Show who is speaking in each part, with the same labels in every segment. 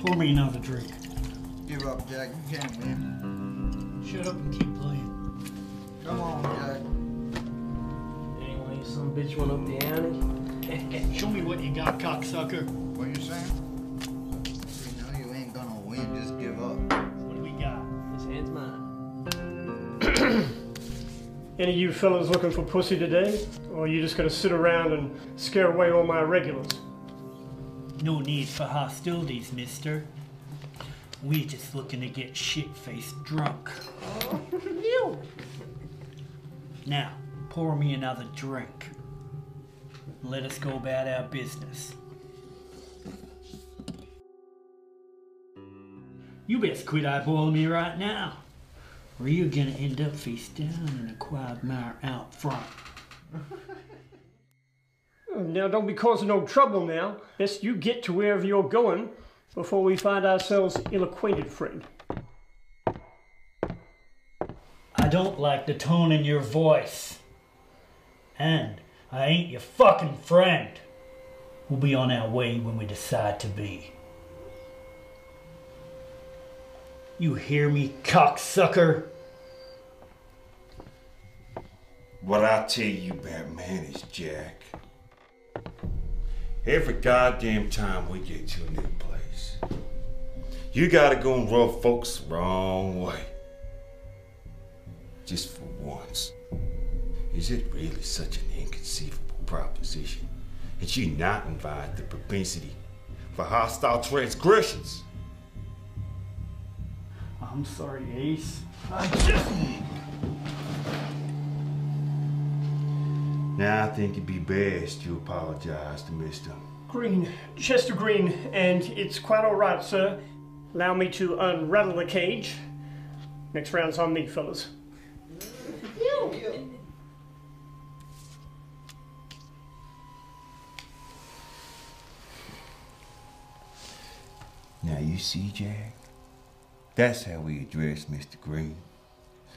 Speaker 1: Pour me another drink.
Speaker 2: Give up, Jack. You can't win.
Speaker 1: Shut up and keep playing.
Speaker 2: Come on, Jack.
Speaker 3: Anyway, some bitch went up the ante.
Speaker 1: Show me what you got, cocksucker.
Speaker 2: What you saying? You know you ain't gonna win. Just give up.
Speaker 1: What do we got?
Speaker 3: This hand's mine.
Speaker 4: Any of you fellas looking for pussy today? Or are you just gonna sit around and scare away all my regulars?
Speaker 1: No need for hostilities, mister. We're just looking to get shit-faced drunk. Now, pour me another drink. Let us go about our business. You best quit eyeballing me right now, or you're gonna end up face down in a quagmire out front.
Speaker 4: Now don't be causing no trouble now. Best you get to wherever you're going before we find ourselves ill-acquainted, friend.
Speaker 1: I don't like the tone in your voice. And I ain't your fucking friend. We'll be on our way when we decide to be. You hear me, cocksucker?
Speaker 5: What I tell you about man is Jack. Every goddamn time we get to a new place, you gotta go and rub folks the wrong way. Just for once. Is it really such an inconceivable proposition that you not invite the propensity for hostile transgressions?
Speaker 1: I'm sorry, Ace.
Speaker 5: Now I think it'd be best you apologize to Mr.
Speaker 4: Green, Chester Green, and it's quite all right, sir. Allow me to unravel the cage. Next round's on me, fellas.
Speaker 5: Now you see, Jack, that's how we address Mr. Green.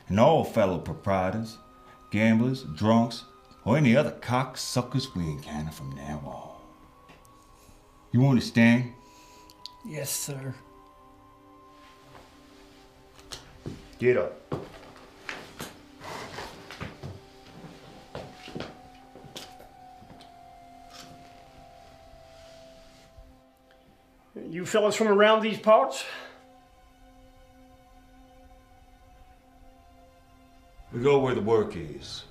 Speaker 5: And all fellow proprietors, gamblers, drunks, or any other cocksuckers we encounter from now on. You understand?
Speaker 1: Yes, sir.
Speaker 5: Get up.
Speaker 4: You fellas from around these parts?
Speaker 5: We go where the work is.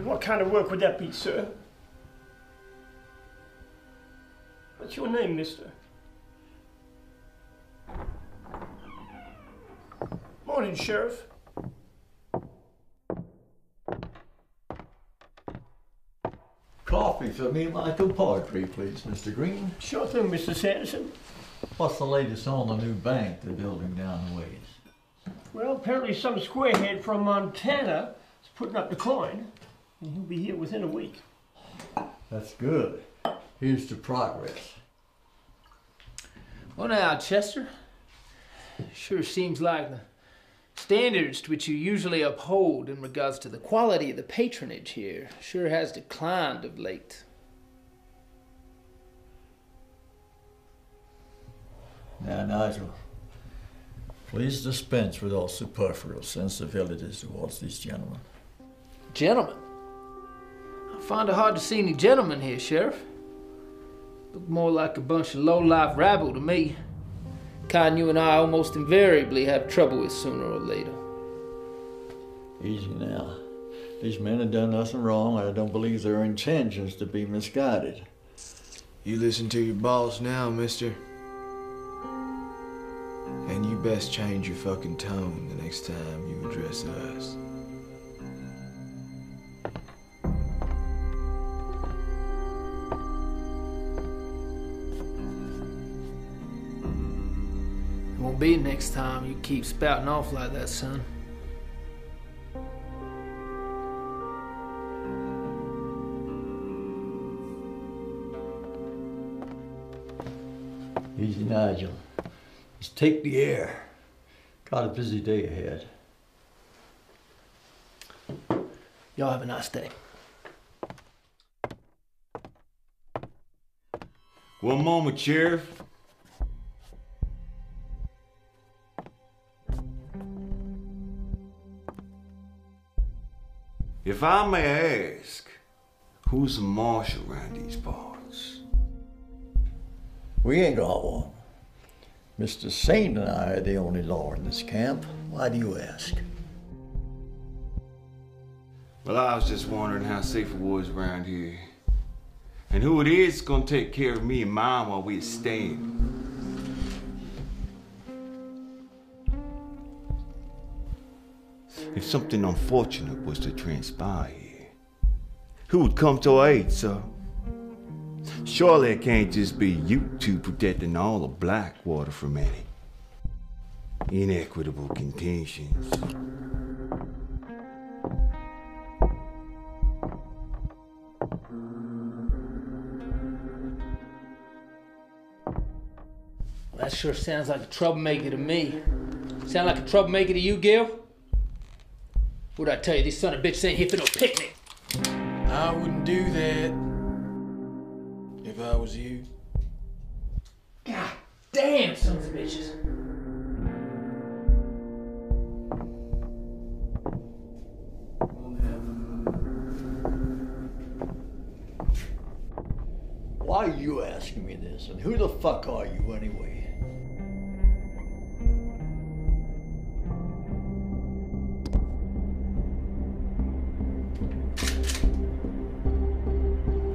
Speaker 4: What kind of work would that be, sir? What's your name, mister? Morning, Sheriff.
Speaker 6: Coffee for me and my compadre, please, Mr. Green.
Speaker 4: Sure thing, Mr. Sanderson.
Speaker 6: What's the latest on the new bank they're building down the ways?
Speaker 4: Well, apparently some squarehead from Montana is putting up the coin, and he'll be here within a week.
Speaker 6: That's good. Here's to progress.
Speaker 3: Well now, Chester, sure seems like the standards to which you usually uphold in regards to the quality of the patronage here sure has declined of late.
Speaker 6: Now, Nigel, please dispense with all superfluous incivilities towards these gentlemen.
Speaker 3: Gentlemen? I find it hard to see any gentlemen here, Sheriff. Look more like a bunch of low-life rabble to me. Kind you and I almost invariably have trouble with sooner or later.
Speaker 6: Easy now. These men have done nothing wrong, and I don't believe their intentions to be misguided.
Speaker 7: You listen to your boss now, mister. And you best change your fucking tone the next time you address us.
Speaker 3: It won't be next time you keep spouting off like that, son.
Speaker 6: Easy, Nigel. Just take the air. Got a busy day ahead.
Speaker 3: Y'all have a nice day.
Speaker 5: One moment, Sheriff. If I may ask, who's the marshal around these parts?
Speaker 6: We ain't got one. Mr. Saint and I are the only law in this camp. Why do you ask?
Speaker 5: Well, I was just wondering how safe it was around here. And who it is gonna take care of me and Mom while we're staying. If something unfortunate was to transpire here, who would come to our aid, sir? Surely it can't just be you two protecting all of Blackwater from any inequitable contentions.
Speaker 3: That sure sounds like a troublemaker to me. Sound like a troublemaker to you, Gil? What'd I tell you? This son of a bitch ain't here for no picnic.
Speaker 7: I wouldn't do that if I was you.
Speaker 3: God damn, sons of bitches.
Speaker 6: Why are you asking me this? And who the fuck are you anyway?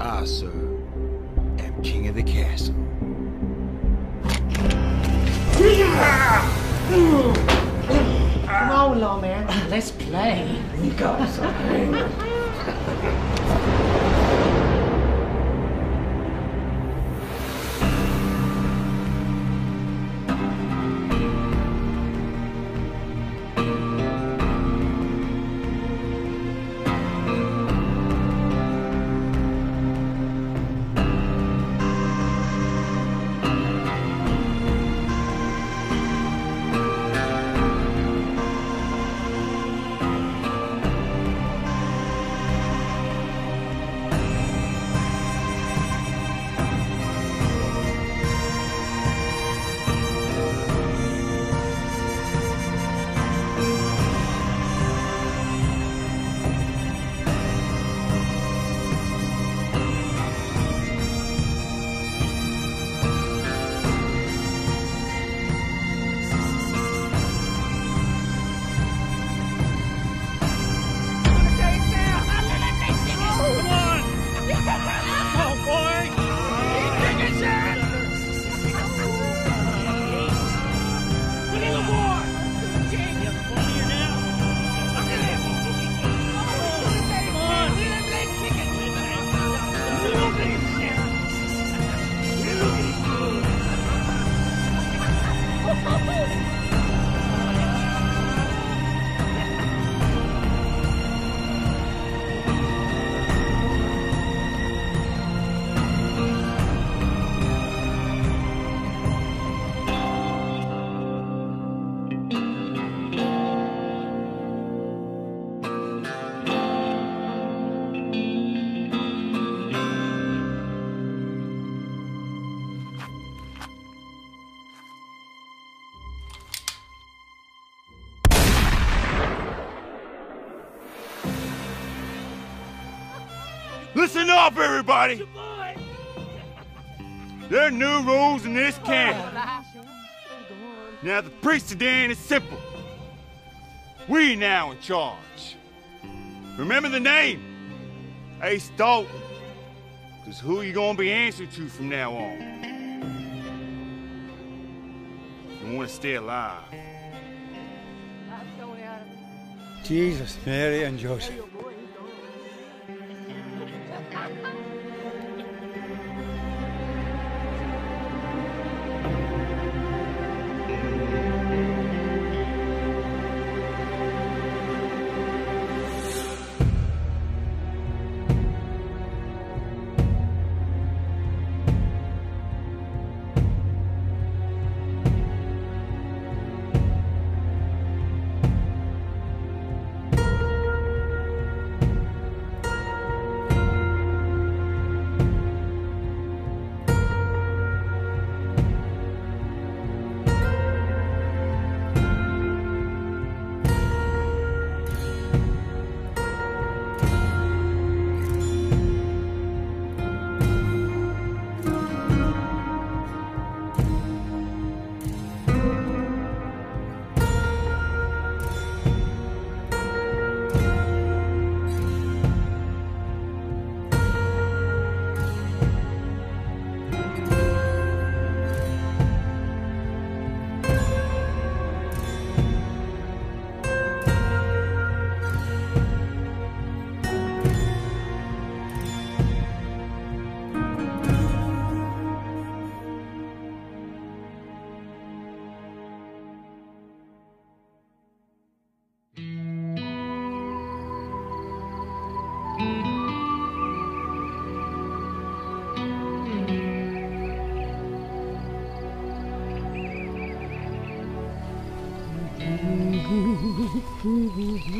Speaker 5: I, sir, am king of the castle.
Speaker 8: Come on, lawman. Let's play.
Speaker 6: You got something.
Speaker 5: Listen up, everybody! There are new rules in this camp. Now, the priesthood is simple. We now in charge. Remember the name, Ace Dalton. Because who you gonna be answering to from now on? You wanna stay alive.
Speaker 9: Jesus, Mary, and Joseph.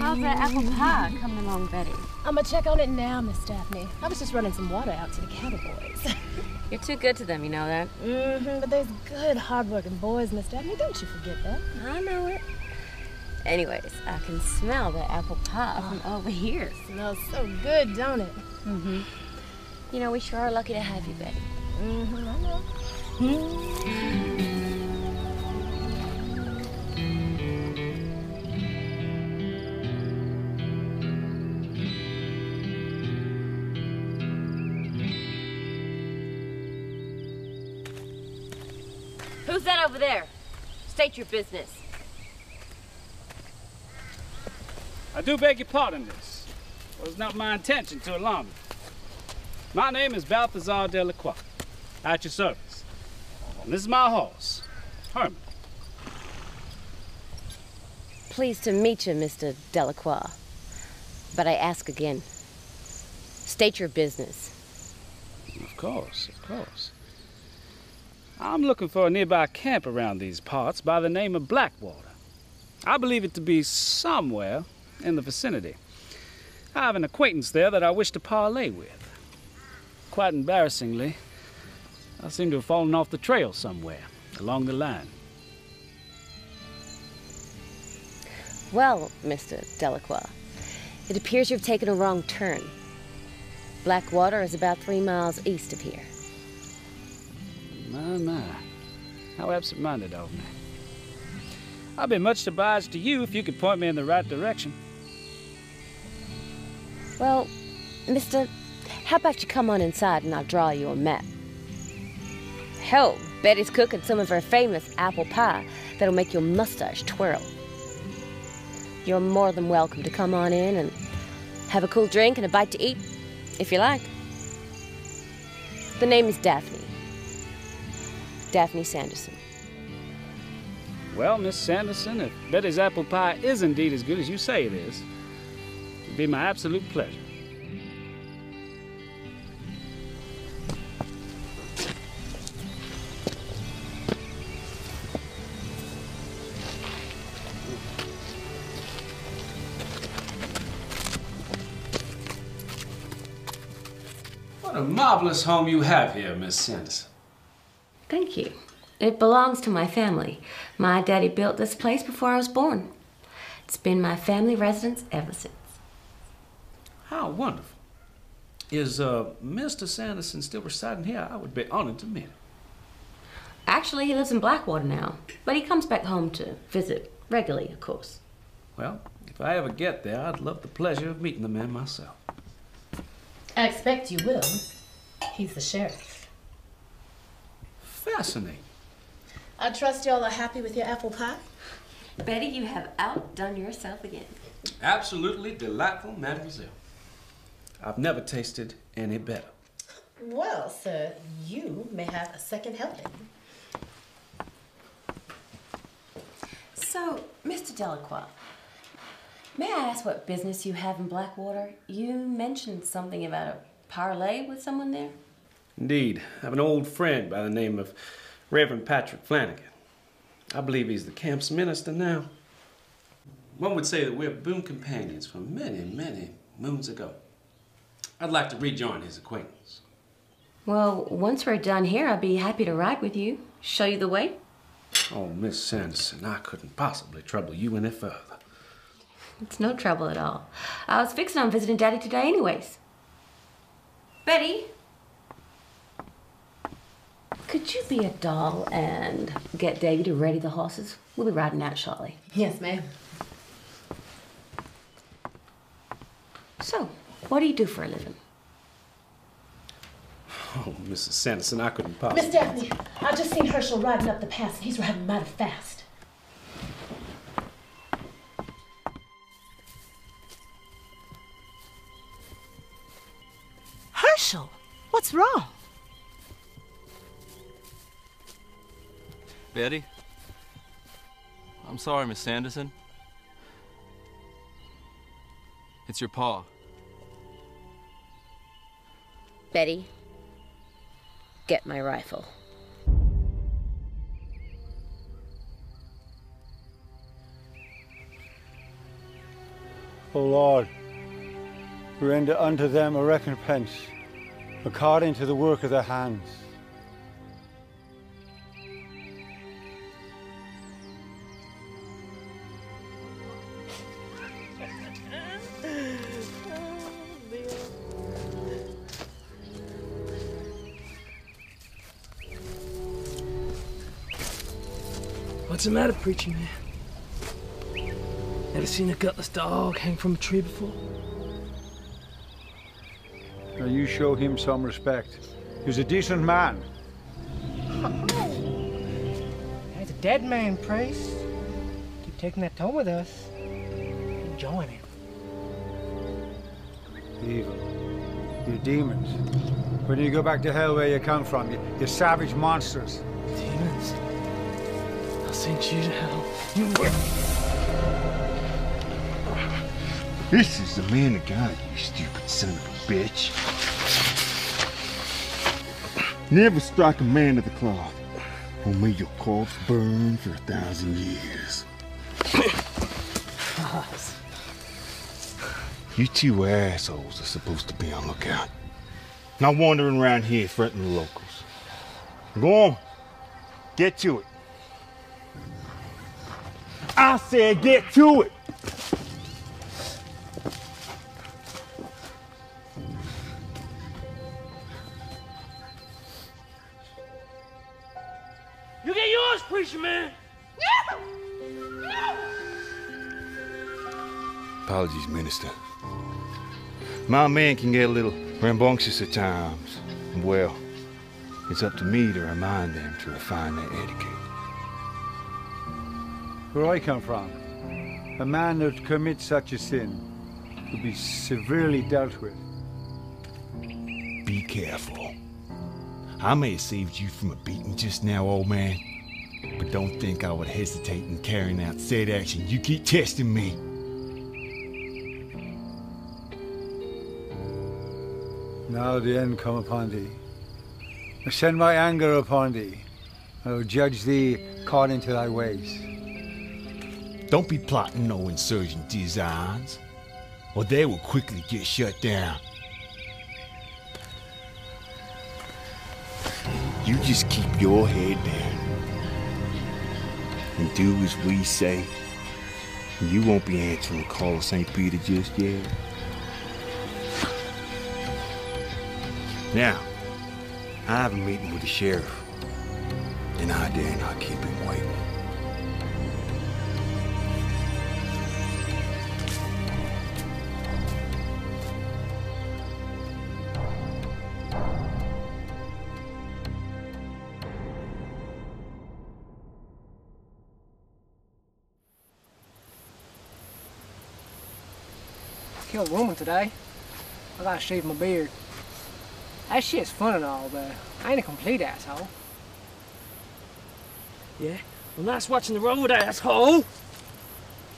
Speaker 10: How's that apple pie coming along, Betty?
Speaker 11: I'm gonna check on it now, Miss Daphne. I was just running some water out to the cattle boys.
Speaker 10: You're too good to them, you know that?
Speaker 11: But there's good, hard-working boys, Miss Daphne. Don't you forget that.
Speaker 10: I know it. Anyways, I can smell the apple pie from over here.
Speaker 11: Smells so good, don't it?
Speaker 10: You know, we sure are lucky to have you, Betty.
Speaker 11: I know.
Speaker 10: Who's that over there? State your business.
Speaker 12: I do beg your pardon, miss. It was not my intention to alarm you. My name is Balthazar Delacroix, at your service. And this is my horse, Herman.
Speaker 10: Pleased to meet you, Mr. Delacroix. But I ask again, state your business.
Speaker 12: Of course, of course. I'm looking for a nearby camp around these parts by the name of Blackwater. I believe it to be somewhere in the vicinity. I have an acquaintance there that I wish to parley with. Quite embarrassingly, I seem to have fallen off the trail somewhere along the line.
Speaker 10: Well, Mr. Delacroix, it appears you've taken a wrong turn. Blackwater is about 3 miles east of here.
Speaker 12: My. How absent-minded of me. I'd be much obliged to you if you could point me in the right direction.
Speaker 10: Well, mister, how about you come on inside and I'll draw you a map? Hell, Betty's cooking some of her famous apple pie that'll make your mustache twirl. You're more than welcome to come on in and have a cool drink and a bite to eat, if you like. The name is Daphne. Daphne Sanderson.
Speaker 12: Well, Miss Sanderson, if Betty's apple pie is indeed as good as you say it is, it'd be my absolute pleasure. What a marvelous home you have here, Miss Sanderson.
Speaker 10: Thank you. It belongs to my family. My daddy built this place before I was born. It's been my family residence ever since.
Speaker 12: How wonderful. Is Mr. Sanderson still residing here? I would be honored to meet him.
Speaker 10: Actually, he lives in Blackwater now, but he comes back home to visit regularly, of course.
Speaker 12: Well, if I ever get there, I'd love the pleasure of meeting the man myself.
Speaker 11: I expect you will. He's the sheriff.
Speaker 12: Fascinating.
Speaker 11: I trust y'all are happy with your apple pie?
Speaker 10: Betty, you have outdone yourself again.
Speaker 12: Absolutely delightful, mademoiselle. I've never tasted any better.
Speaker 11: Well, sir, you may have a second helping.
Speaker 10: So, Mr. Delacroix, may I ask what business you have in Blackwater? You mentioned something about a parlay with someone there?
Speaker 12: Indeed. I have an old friend by the name of Reverend Patrick Flanagan. I believe he's the camp's minister now. One would say that we're boon companions from many, many moons ago. I'd like to rejoin his acquaintance.
Speaker 10: Well, once we're done here, I'd be happy to ride with you. Show you the way.
Speaker 12: Oh, Miss Sanderson, I couldn't possibly trouble you any further.
Speaker 10: It's no trouble at all. I was fixing on visiting Daddy today anyways. Betty, could you be a doll and get Davy to ready the horses? We'll be riding out shortly.
Speaker 11: Yes, ma'am.
Speaker 10: So, what do you do for a living?
Speaker 12: Oh, Mrs. Sanderson, I couldn't possibly...
Speaker 11: Miss Daphne, I just seen Herschel riding up the pass, and he's riding mighty fast. Herschel, what's wrong?
Speaker 13: Betty? I'm sorry, Miss Sanderson. It's your paw.
Speaker 10: Betty, get my rifle.
Speaker 9: O Lord, render unto them a recompense according to the work of their hands.
Speaker 14: What's the matter, preacher man? Ever seen a gutless dog hang from a tree before?
Speaker 9: Now you show him some respect. He's a decent man.
Speaker 8: There's a dead man, priest. Keep taking that toll with us. Enjoying it.
Speaker 9: Evil. You demons. When you go back to hell where you come from, you savage monsters.
Speaker 14: Demons? I'll send you to hell.
Speaker 5: This is the man of God, you stupid son of a bitch. Never strike a man of the cloth, or may your corpse burn for 1,000 years. You two assholes are supposed to be on lookout. Not wandering around here fretting the locals. Go on. Get to it. I said get to it!
Speaker 14: You get yours, preacher man!
Speaker 5: Apologies, Minister. My man can get a little rambunctious at times. Well, it's up to me to remind them to refine their etiquette.
Speaker 9: Where I come from, a man that commits such a sin will be severely dealt with.
Speaker 5: Be careful. I may have saved you from a beating just now, old man, but don't think I would hesitate in carrying out said action. You keep testing me.
Speaker 9: Now the end come upon thee. I send my anger upon thee. I will judge thee according to thy ways.
Speaker 5: Don't be plotting no insurgent designs, or they will quickly get shut down. You just keep your head down and do as we say. You won't be answering the call of St. Peter just yet. Now, I have a meeting with the sheriff, and I dare not keep him waiting.
Speaker 8: Killed a woman today. I gotta shave my beard. That shit's fun and all, but I ain't a complete asshole.
Speaker 14: Yeah? Well, nice watching the road, asshole!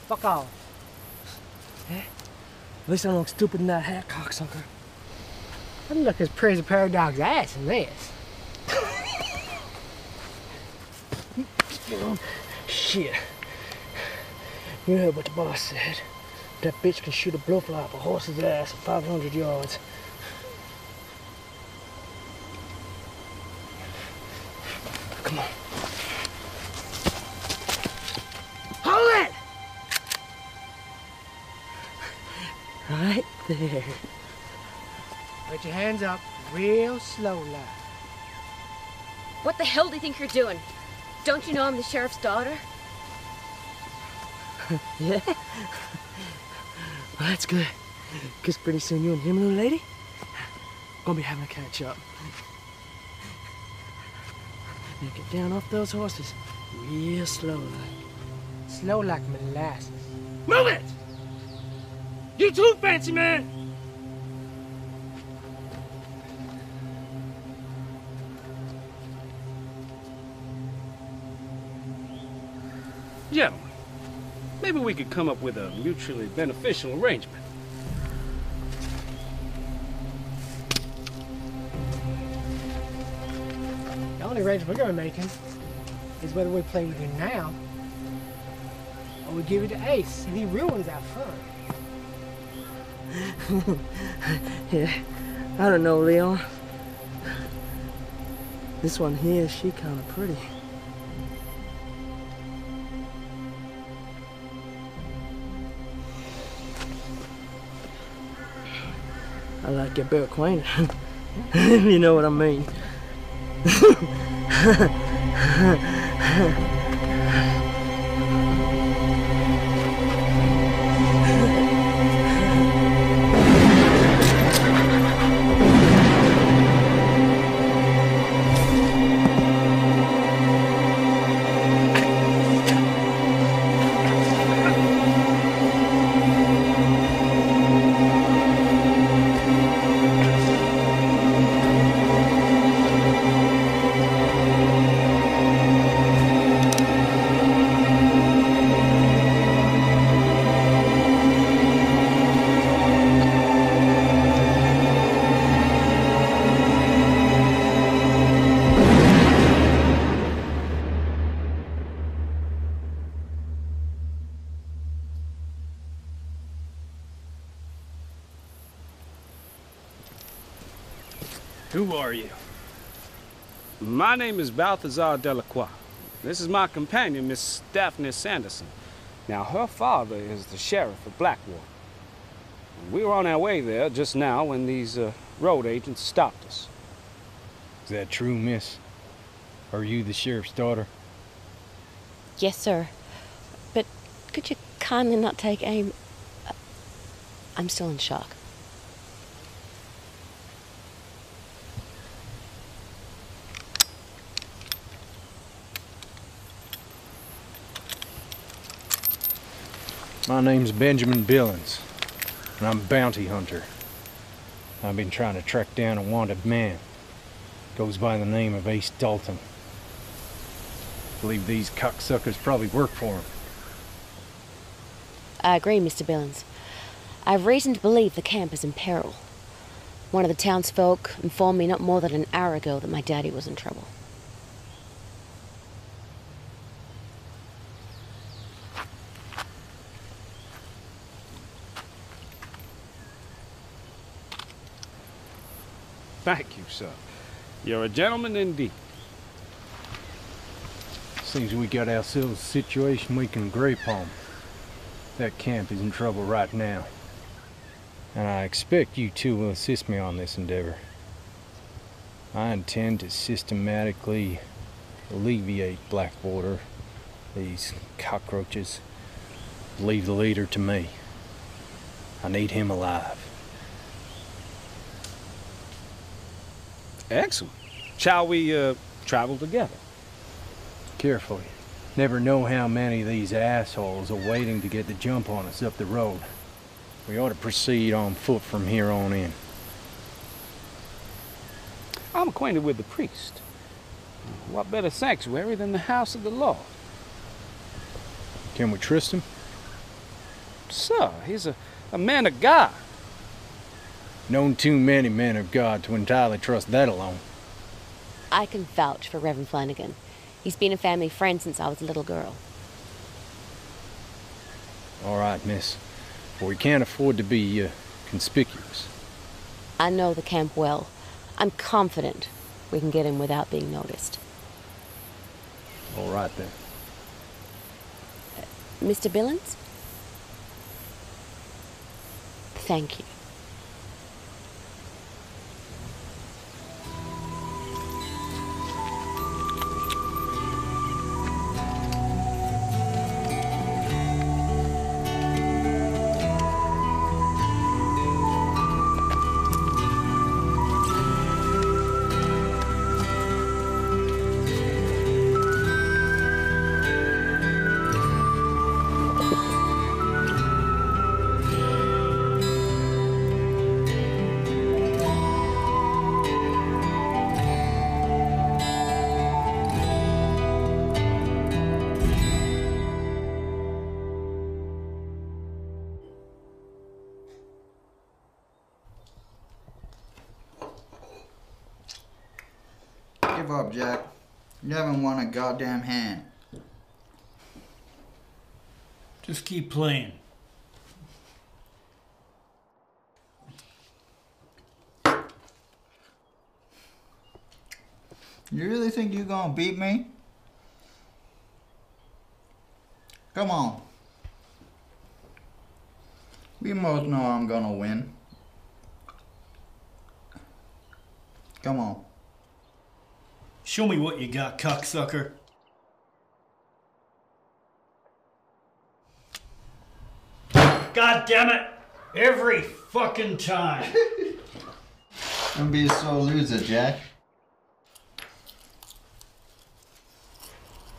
Speaker 8: Fuck off.
Speaker 14: Yeah? At least I don't look stupid in that hat, cocksucker.
Speaker 8: I don't look as pretty as a pair of dogs' ass in this.
Speaker 14: Shit. You heard what the boss said. That bitch can shoot a blowfly up a horse's ass at 500 yards. Come on. Hold it! Right there.
Speaker 8: Put your hands up real slow, lad.
Speaker 10: What the hell do you think you're doing? Don't you know I'm the sheriff's daughter?
Speaker 14: Yeah? Well, that's good. Because pretty soon you and him, little lady, gonna be having a catch up. Now get down off those horses real slow like.
Speaker 8: Slow like molasses.
Speaker 14: Move it! You too, fancy man!
Speaker 12: Gentlemen, maybe we could come up with a mutually beneficial arrangement.
Speaker 8: The only arrangement we're making is whether we play with you now or we give it to Ace and he ruins our fun.
Speaker 14: Yeah, I don't know, Leon. This one here, she kind of pretty. I like your better acquainted, if you know what I mean.
Speaker 12: Who are you? My name is Balthazar Delacroix. This is my companion, Miss Daphne Sanderson. Now, her father is the sheriff of Blackwater. We were on our way there just now when these road agents stopped us.
Speaker 15: Is that true, miss? Are you the sheriff's daughter?
Speaker 10: Yes, sir. But could you kindly not take aim? I'm still in shock.
Speaker 15: My name's Benjamin Billings, and I'm a bounty hunter. I've been trying to track down a wanted man. Goes by the name of Ace Dalton. Believe these cocksuckers probably work for him.
Speaker 10: I agree, Mr. Billings. I have reason to believe the camp is in peril. One of the townsfolk informed me not more than an hour ago that my daddy was in trouble.
Speaker 12: Thank you, sir. You're a gentleman indeed.
Speaker 15: Seems we got ourselves a situation we can agree upon. That camp is in trouble right now. And I expect you two will assist me on this endeavor. I intend to systematically alleviate Blackwater, these cockroaches. Leave the leader to me. I need him alive.
Speaker 12: Excellent. Shall we travel together?
Speaker 15: Carefully. Never know how many of these assholes are waiting to get the jump on us up the road. We ought to proceed on foot from here on in.
Speaker 12: I'm acquainted with the priest. What better sanctuary than the house of the Lord?
Speaker 15: Can we trust him?
Speaker 12: Sir, he's a man of God.
Speaker 15: Known too many men of God to entirely trust that alone.
Speaker 10: I can vouch for Reverend Flanagan. He's been a family friend since I was a little girl.
Speaker 15: All right, miss. But we can't afford to be conspicuous.
Speaker 10: I know the camp well. I'm confident we can get him without being noticed.
Speaker 15: All right, then.
Speaker 10: Mr. Billings? Thank you.
Speaker 2: Give up, Jack. You haven't won a goddamn hand.
Speaker 1: Just keep playing.
Speaker 2: You really think you're gonna beat me? Come on. We both know I'm gonna win. Come on.
Speaker 1: Show me what you got, cocksucker. God damn it! Every fucking time.
Speaker 2: Don't be a sore loser, Jack.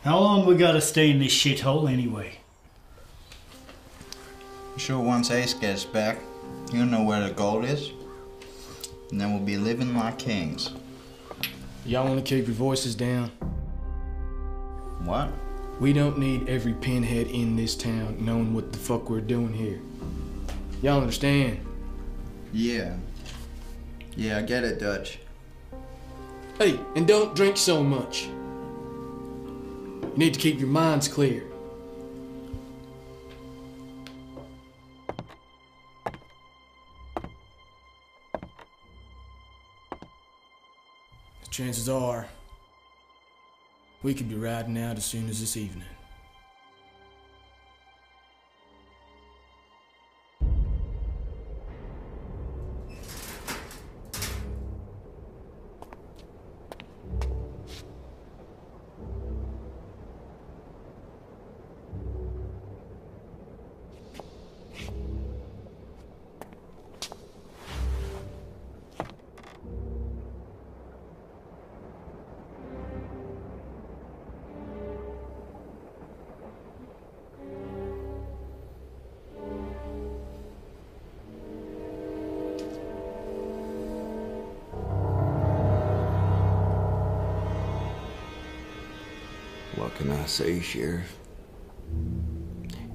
Speaker 1: How long we gotta stay in this shithole anyway?
Speaker 2: I'm sure once Ace gets back, you'll know where the gold is. And then we'll be living like kings.
Speaker 7: Y'all wanna keep your voices down?
Speaker 2: What?
Speaker 7: We don't need every pinhead in this town knowing what the fuck we're doing here. Y'all understand?
Speaker 2: Yeah. Yeah, I get it, Dutch.
Speaker 7: Hey, and don't drink so much. You need to keep your minds clear. The chances are, we could be riding out as soon as this evening.
Speaker 5: What can I say, Sheriff?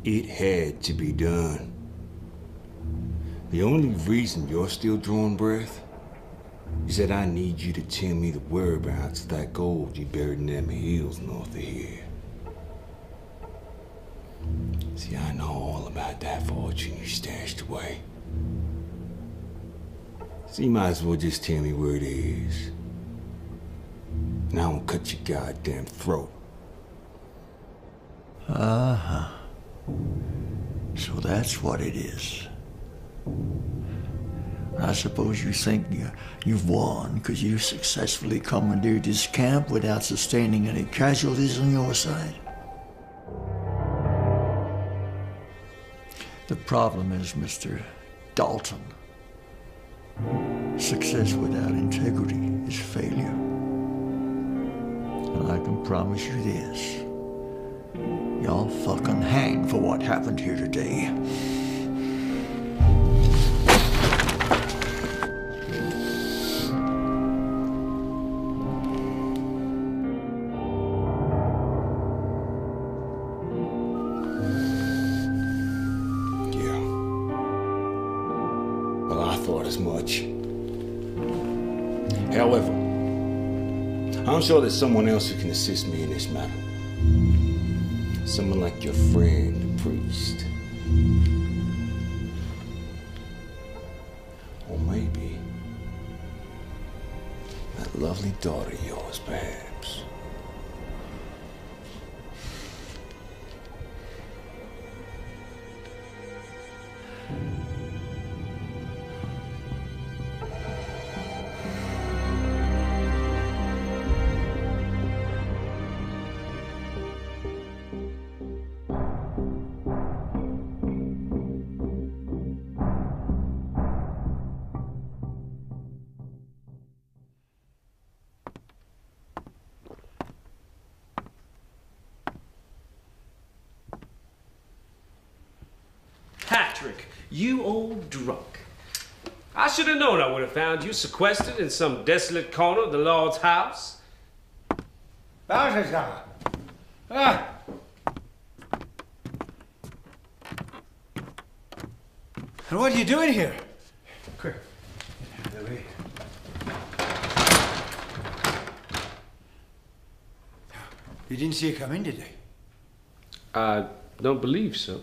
Speaker 5: It had to be done. The only reason you're still drawing breath is that I need you to tell me the whereabouts of that gold you buried in them hills north of here. See, I know all about that fortune you stashed away. So you might as well just tell me where it is. And I won't cut your goddamn throat.
Speaker 6: Uh-huh. So that's what it is. I suppose you think you've won because you successfully commandeered this camp without sustaining any casualties on your side. The problem is, Mr. Dalton, success without integrity is failure. And I can promise you this. Y'all fucking hang for what happened here today.
Speaker 5: Yeah. Well, I thought as much. However, I'm sure there's someone else who can assist me in this matter. Someone like your friend, the priest. Or maybe that lovely daughter of yours, perhaps.
Speaker 16: Patrick, you old drunk. I should have known I would have found you sequestered in some desolate corner of the Lord's house.
Speaker 9: Balthazar! Ah! And what are you doing here? Quick. Louis. You didn't see it come in, did you?
Speaker 16: I don't believe so.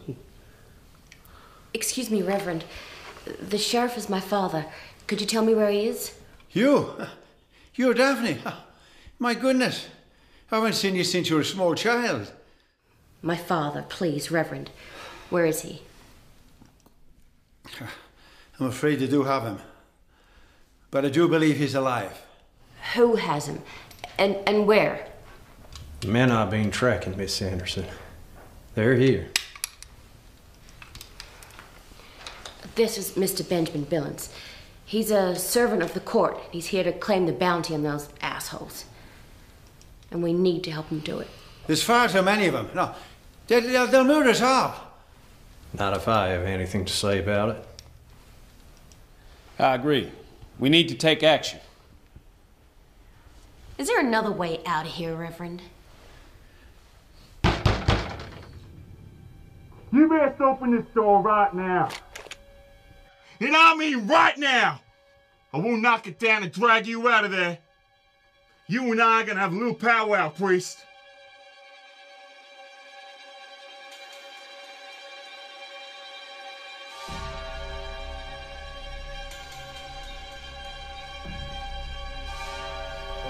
Speaker 10: Excuse me, Reverend. The sheriff is my father. Could you tell me where he is?
Speaker 9: You? You're Daphne? My goodness. I haven't seen you since you were a small child.
Speaker 10: My father, please, Reverend. Where is he?
Speaker 9: I'm afraid they do have him. But I do believe he's alive.
Speaker 10: Who has him? And where?
Speaker 15: The men I've been tracking, Miss Sanderson. They're here.
Speaker 10: This is Mr. Benjamin Billings. He's a servant of the court. He's here to claim the bounty on those assholes. And we need to help him do it.
Speaker 9: There's far too many of them. No, they'll murder us all.
Speaker 15: Not if I have anything to say about it.
Speaker 16: I agree. We need to take action.
Speaker 10: Is there another way out of here, Reverend?
Speaker 5: You best open this door right now. And I mean right now. I will knock it down and drag you out of there. You and I are gonna have a little powwow, priest.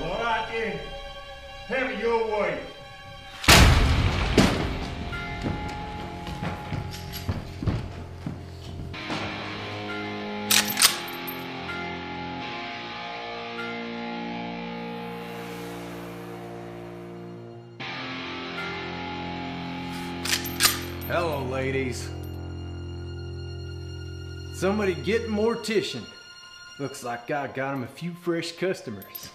Speaker 5: All right then. Have it your way.
Speaker 15: Hello, ladies. Somebody get Mortician. Looks like I got him a few fresh customers.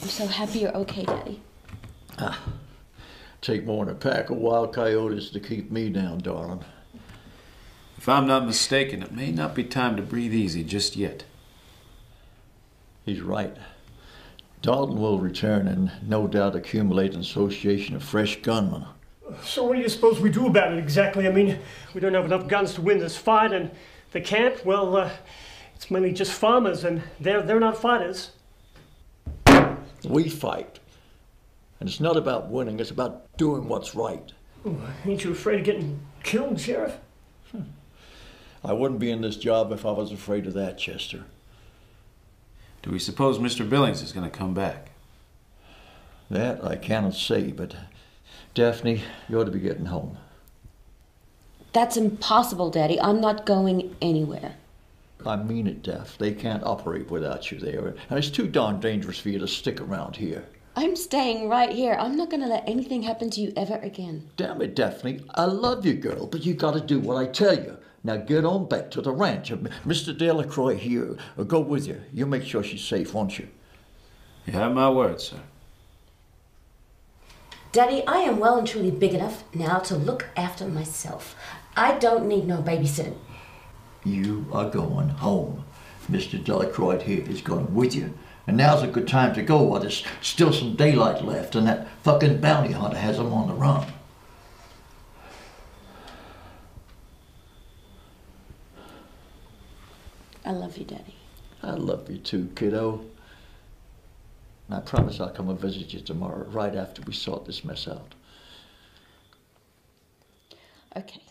Speaker 10: I'm so happy you're okay, Daddy.
Speaker 6: Take more than a pack of wild coyotes to keep me down, darling.
Speaker 13: If I'm not mistaken, it may not be time to breathe easy just yet.
Speaker 6: He's right. Dalton will return and no doubt accumulate an association of fresh gunmen.
Speaker 4: So what do you suppose we do about it exactly? I mean, we don't have enough guns to win this fight, and the camp, well, it's mainly just farmers, and they're not fighters.
Speaker 6: We fight. And it's not about winning, it's about doing what's right.
Speaker 4: Oh, ain't you afraid of getting killed, Sheriff?
Speaker 6: I wouldn't be in this job if I was afraid of that, Chester.
Speaker 13: Do we suppose Mr. Billings is going to come back?
Speaker 6: That I cannot say, but Daphne, you ought to be getting home.
Speaker 10: That's impossible, Daddy. I'm not going anywhere.
Speaker 6: I mean it, Daph. They can't operate without you there. And it's too darn dangerous for you to stick around here.
Speaker 10: I'm staying right here. I'm not going to let anything happen to you ever again.
Speaker 6: Damn it, Daphne. I love you, girl, but you got to do what I tell you. Now get on back to the ranch. Mr. Delacroix here will go with you. You make sure she's safe, won't you?
Speaker 13: You have my word, sir.
Speaker 10: Daddy, I am well and truly big enough now to look after myself. I don't need no babysitting.
Speaker 6: You are going home. Mr. Delacroix here is going with you. And now's a good time to go while there's still some daylight left and that fucking bounty hunter has them on the run.
Speaker 10: I love you, Daddy.
Speaker 6: I love you too, kiddo. And I promise I'll come and visit you tomorrow, right after we sort this mess out.
Speaker 10: Okay.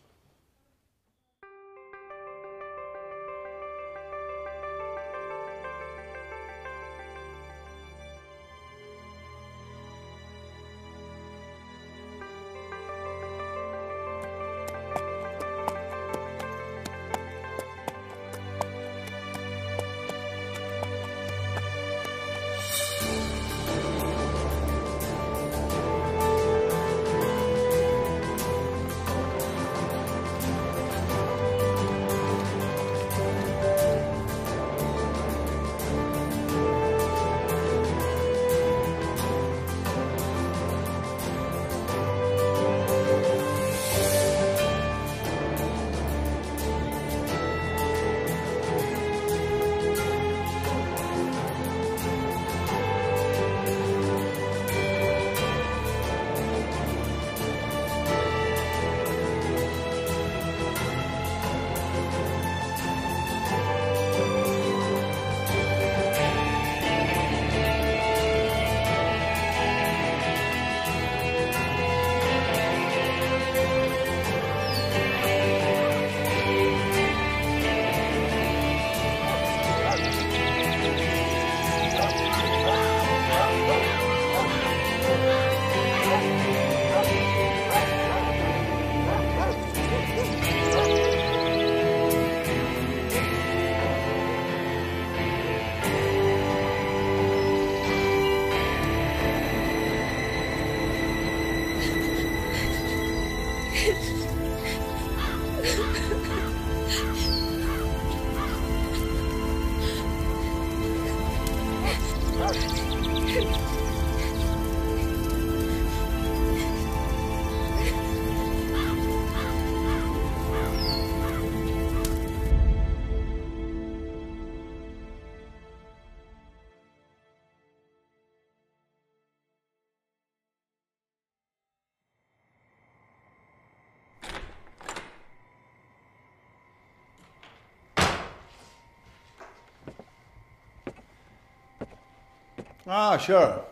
Speaker 9: Ah, sure.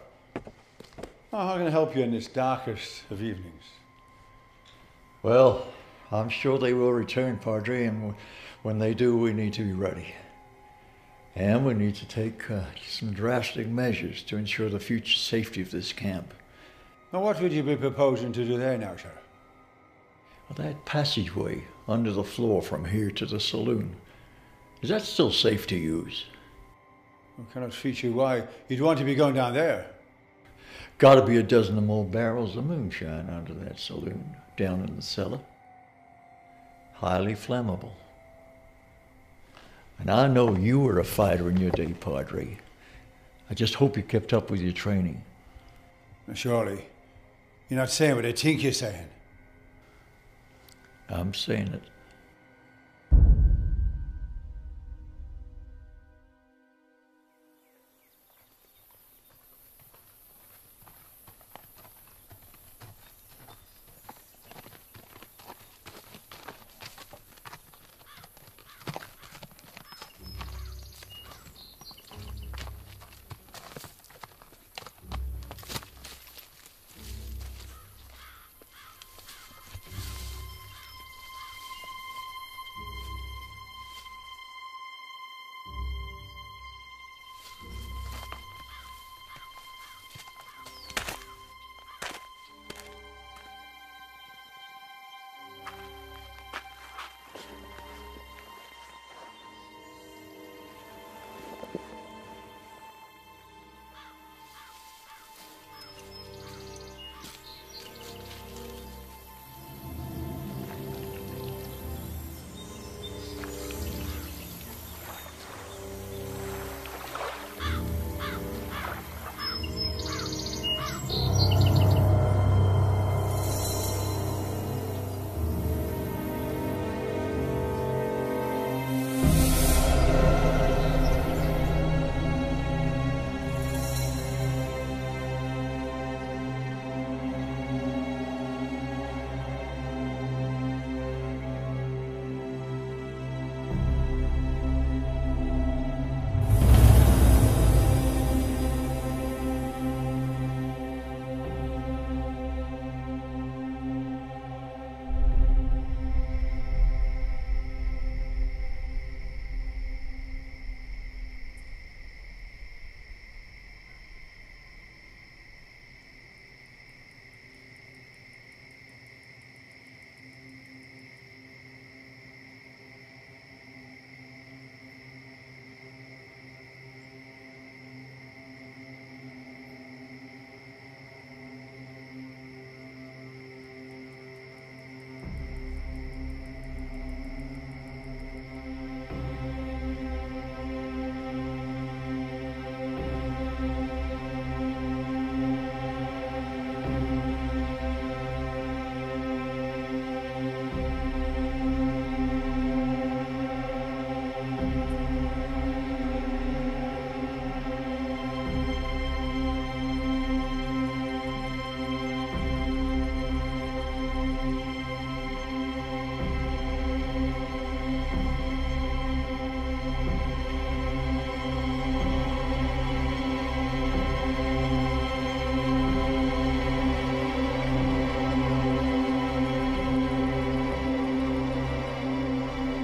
Speaker 9: Oh, how can I help you in this darkest of evenings?
Speaker 6: Well, I'm sure they will return, Padre, and when they do, we need to be ready. And we need to take some drastic measures to ensure the future safety of this camp.
Speaker 9: Now, what would you be proposing to do there now, sir?
Speaker 6: Well, that passageway under the floor from here to the saloon, is that still safe to use?
Speaker 9: I cannot teach you why you'd want to be going down there.
Speaker 6: Gotta be a dozen or more barrels of moonshine under that saloon, down in the cellar. Highly flammable. And I know you were a fighter in your day, Padre. I just hope you kept up with your training.
Speaker 9: Surely, you're not saying what I think you're saying.
Speaker 6: I'm saying it.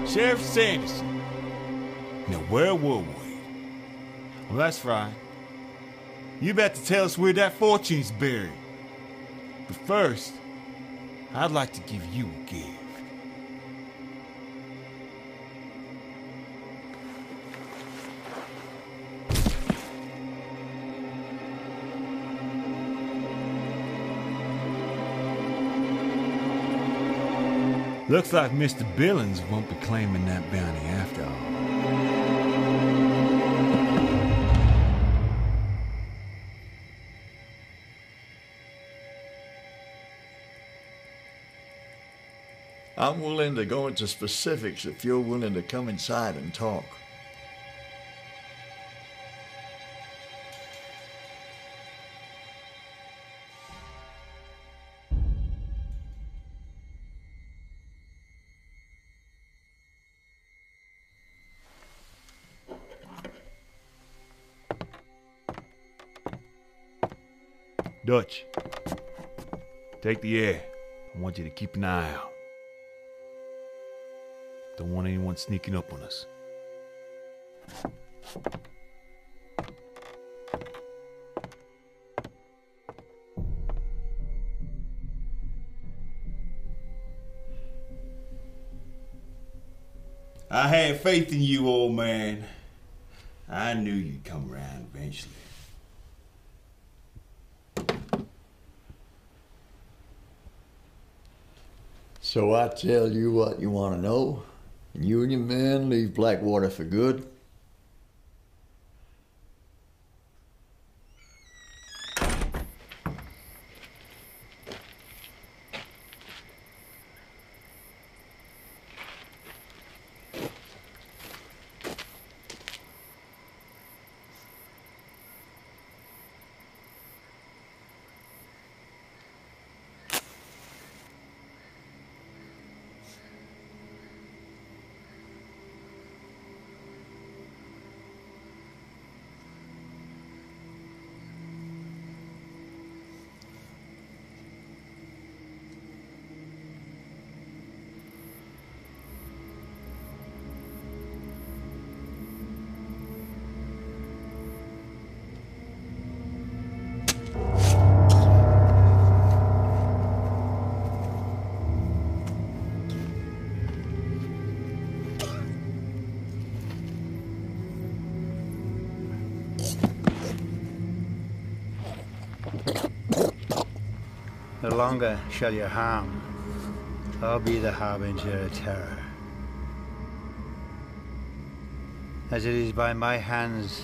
Speaker 5: Sheriff Sanderson. Now, where were we? Well, that's right. You about to tell us where that fortune's buried. But first, I'd like to give you a gift. Looks like Mr. Billings won't be claiming that bounty after all.
Speaker 6: I'm willing to go into specifics if you're willing to come inside and talk.
Speaker 5: Dutch, take the air. I want you to keep an eye out. Don't want anyone sneaking up on us. I had faith in you, old man. I knew you'd come around eventually.
Speaker 6: So I tell you what you want to know, and you and your men leave Blackwater for good?
Speaker 9: No longer shall you harm. I'll be the harbinger of terror. As it is by my hands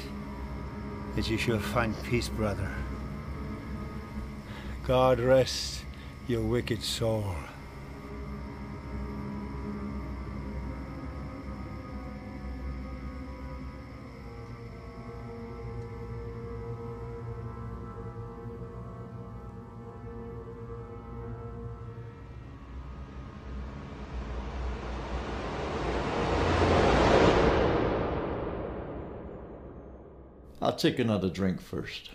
Speaker 9: that you shall find peace, brother. God rest your wicked soul.
Speaker 6: I'll take another drink first.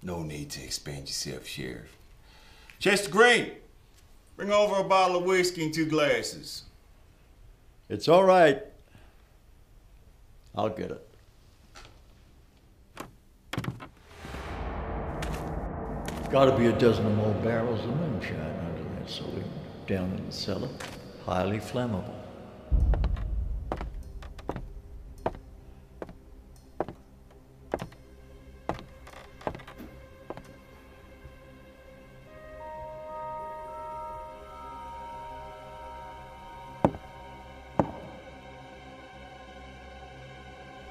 Speaker 5: No need to expand yourself, Sheriff. Chester Green, bring over a bottle of whiskey and 2 glasses.
Speaker 6: It's all right. I'll get it. Gotta be a dozen or more barrels of moonshine under that saloon, down in the cellar. Highly flammable.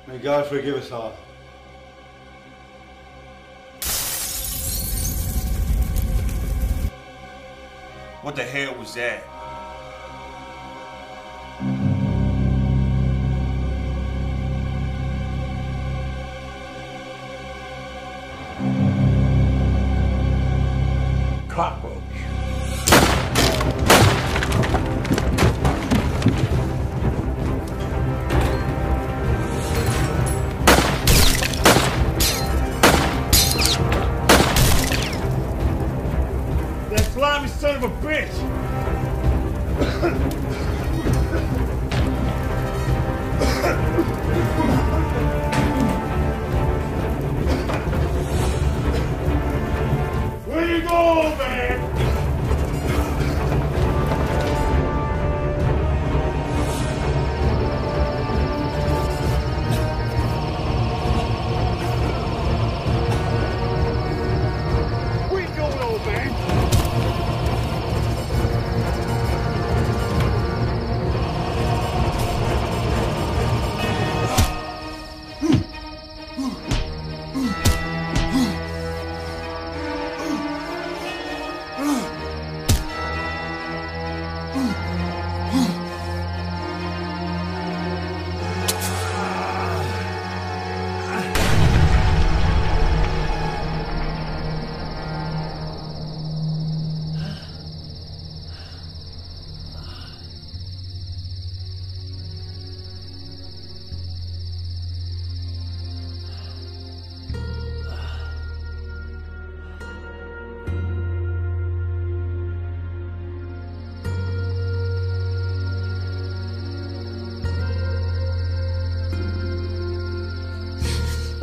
Speaker 9: May God forgive us all.
Speaker 5: What the hell was that?
Speaker 6: Cockroach.
Speaker 5: That slimy son of a bitch!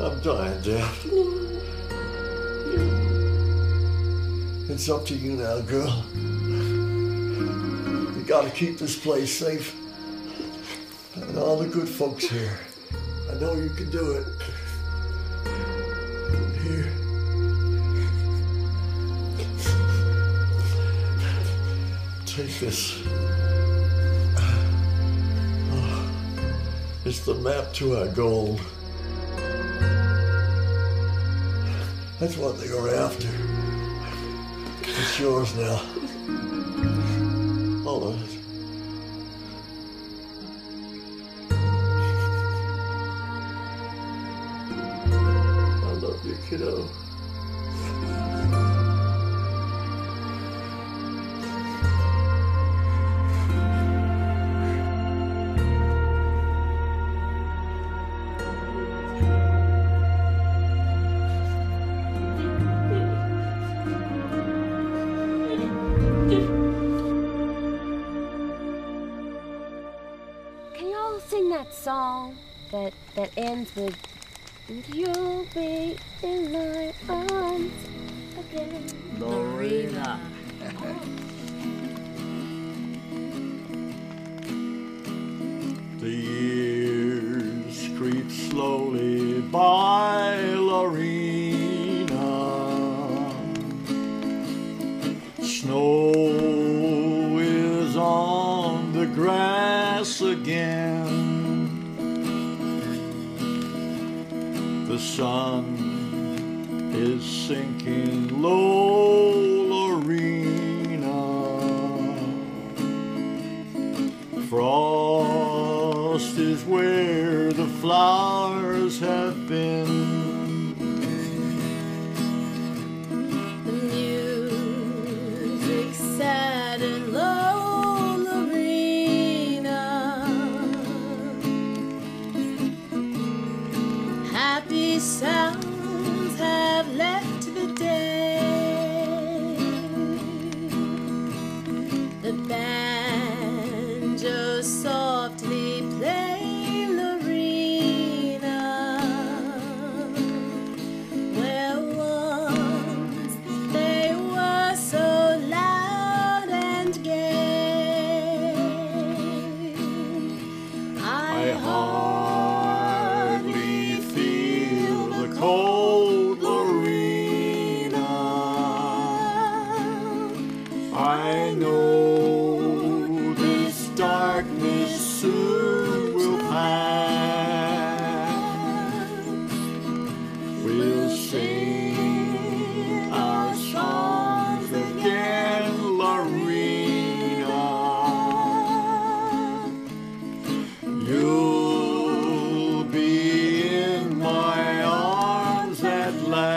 Speaker 6: I'm dying, Dad. It's up to you now, girl. You gotta keep this place safe. And all the good folks here. I know you can do it. Here. Take this. It's the map to our gold. That's what they were after. It's yours now. All of it. I love you, kiddo.
Speaker 10: Song that ends with "You'll be in my arms again."
Speaker 6: Lorena. The years creep slowly by, Lorena. Snow is on the grass again. The sun is sinking low, Lorena. Frost is where the flowers have been.
Speaker 17: The music's sad and low, Lorena. Happy sounds have left the day. The banjo softly play, Lorena. Where once they were so loud and gay. I hardly feel the cold, Lorena. I know this darkness soon will pass. We'll sing our songs again, Lorena. You'll be in my arms at last.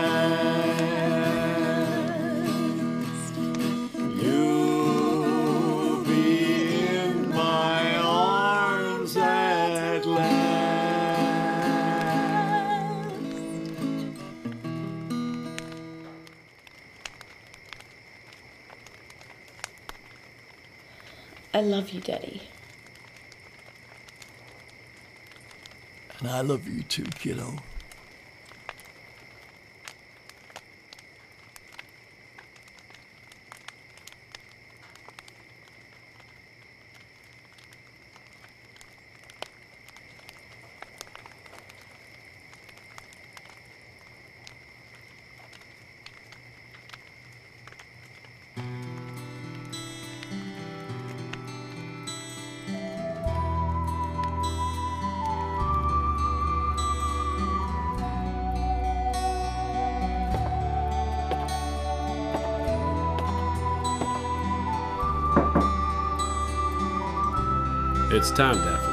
Speaker 17: You'll be in my arms at last. I love you, Daddy.
Speaker 6: And I love you too, kiddo.
Speaker 16: It's time, Daphne.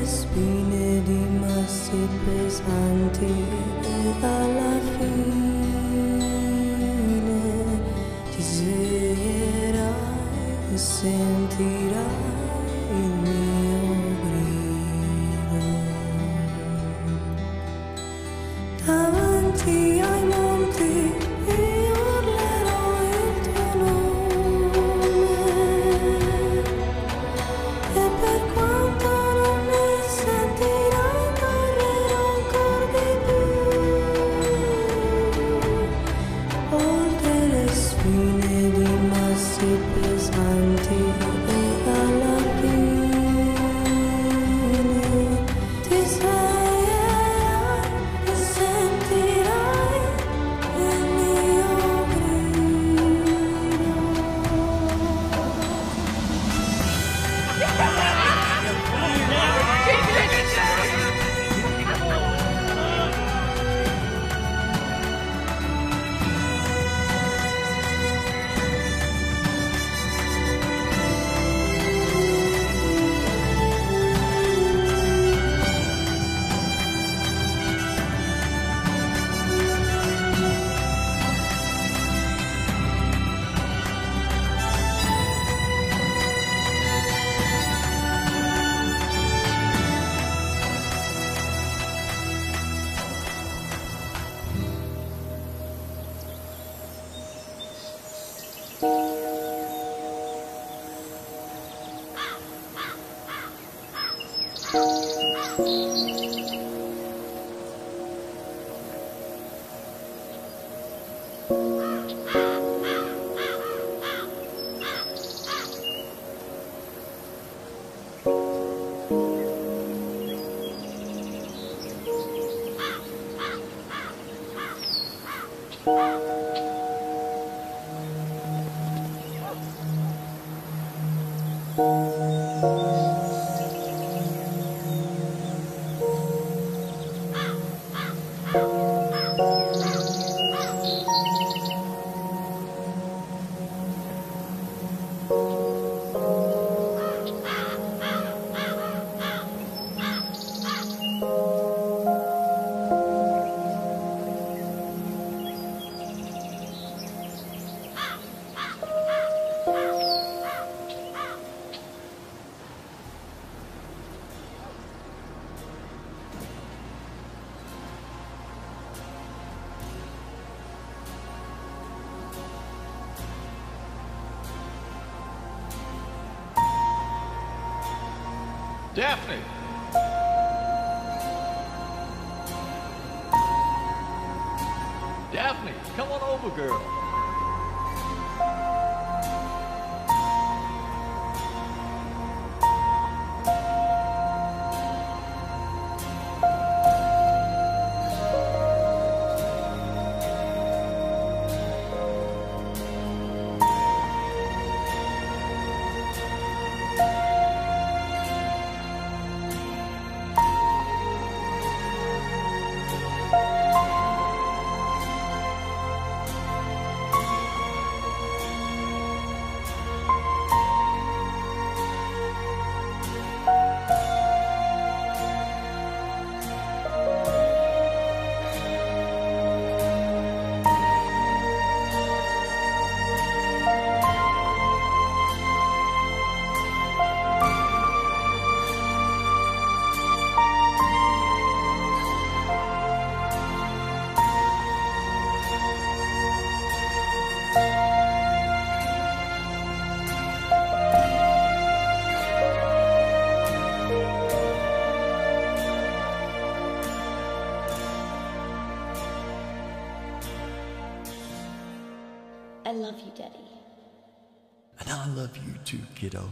Speaker 17: spine di massi pesanti e alla fine ti sveglierai e sentirai il mio grido davanti ai monti. Io urlerò il tuo nome e per quanto non mi sentirai correrò ancora di più oltre le spine di massi pesanti e alla fine ti sveglierai e sentirai il mio
Speaker 6: Daphne! Daphne, come on over, girl.
Speaker 17: I love you, Daddy.
Speaker 6: And I love you too, kiddo.